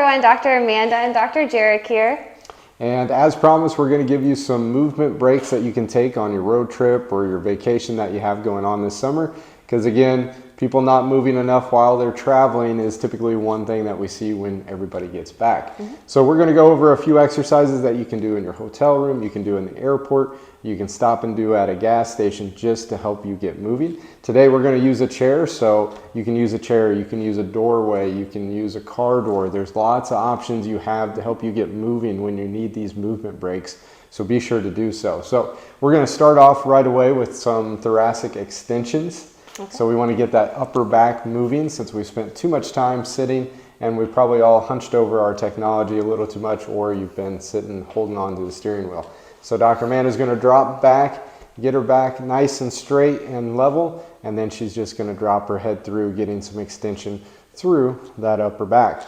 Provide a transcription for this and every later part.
everyone, Dr. Amanda and Dr. Jeric here. And as promised, we're going to give you some movement breaks that you can take on your road trip or your vacation that you have going on this summer. Because again, people not moving enough while they're traveling is typically one thing that we see when everybody gets back. So we're going to go over a few exercises that you can do in your hotel room, you can do in the airport, you can stop and do at a gas station just to help you get moving. Today we're going to use a chair, so you can use a chair, you can use a doorway, you can use a car door. There's lots of options you have to help you get moving when you need these movement breaks. So be sure to do so. So we're going to start off right away with some thoracic extensions. Okay. So we want to get that upper back moving since we spent too much time sitting and we've probably all hunched over our technology a little too much, or you've been sitting holding on to the steering wheel. So Dr. Amanda is going to drop back, get her back nice and straight and level, and then she's just going to drop her head through, getting some extension through that upper back.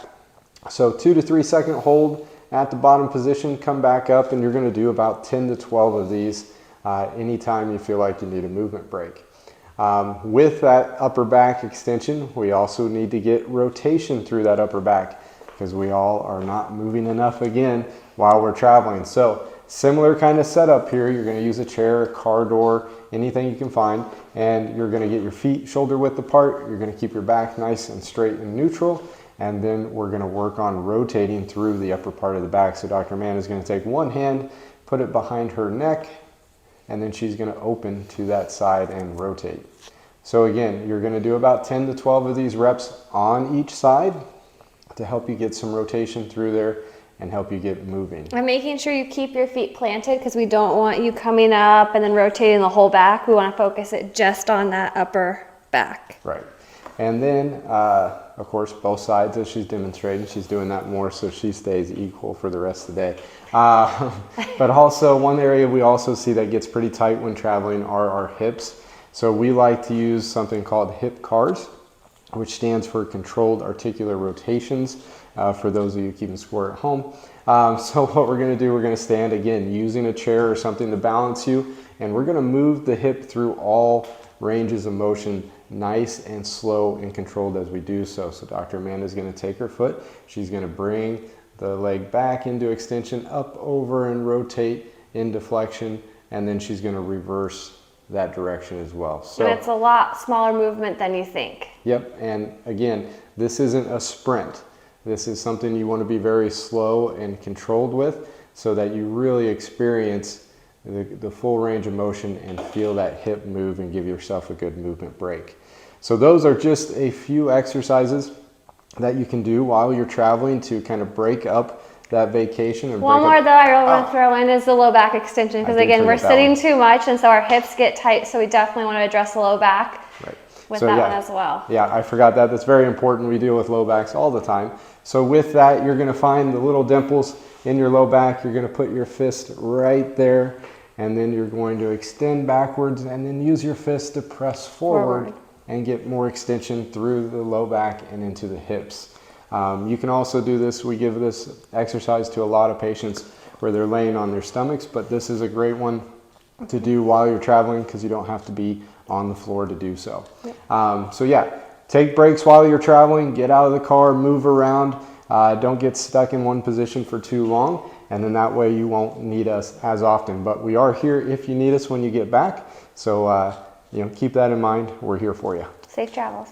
So 2 to 3 second hold at the bottom position, come back up, and you're going to do about 10 to 12 of these anytime you feel like you need a movement break. With that upper back extension, we also need to get rotation through that upper back because we all are not moving enough again while we're traveling. So similar kind of setup here. You're going to use a chair, a car door, anything you can find, and you're going to get your feet shoulder width apart. You're going to keep your back nice and straight and neutral, and then we're going to work on rotating through the upper part of the back. So Dr. Amanda is going to take one hand, put it behind her neck, and then she's going to open to that side and rotate. So again, you're going to do about 10 to 12 of these reps on each side to help you get some rotation through there and help you get moving. And making sure you keep your feet planted because we don't want you coming up and then rotating the whole back. We want to focus it just on that upper back. Right. And then, of course, both sides as she's demonstrating, she's doing that more so she stays equal for the rest of the day. But also one area we also see that gets pretty tight when traveling are our hips. So we like to use something called hip CARs, which stands for Controlled Articular Rotations, for those of you keeping score at home. So what we're going to do, we're going to stand again using a chair or something to balance you, and we're going to move the hip through all ranges of motion nice and slow and controlled as we do so. So Dr. Amanda is going to take her foot, she's going to bring the leg back into extension, up, over, and rotate into flexion, and then she's going to reverse that direction as well. So and it's a lot smaller movement than you think. Yep, and again, this isn't a sprint. This is something you want to be very slow and controlled with so that you really experience the full range of motion and feel that hip move and give yourself a good movement break. So those are just a few exercises that you can do while you're traveling to kind of break up that vacation. And one more though I really want to throw in is the low back extension, because again, we're sitting too much and so our hips get tight, so we definitely want to address the low back with that one as well. Yeah, I forgot that. That's very important. We deal with low backs all the time. So with that, you're going to find the little dimples in your low back. You're going to put your fist right there, and then you're going to extend backwards and then use your fist to press forward and get more extension through the low back and into the hips. You can also do this. We give this exercise to a lot of patients where they're laying on their stomachs, but this is a great one to do while you're traveling because you don't have to be on the floor to do so. So yeah, take breaks while you're traveling, get out of the car, move around, don't get stuck in one position for too long, and then that way you won't need us as often. But we are here if you need us when you get back, so keep that in mind. We're here for you. Safe travels.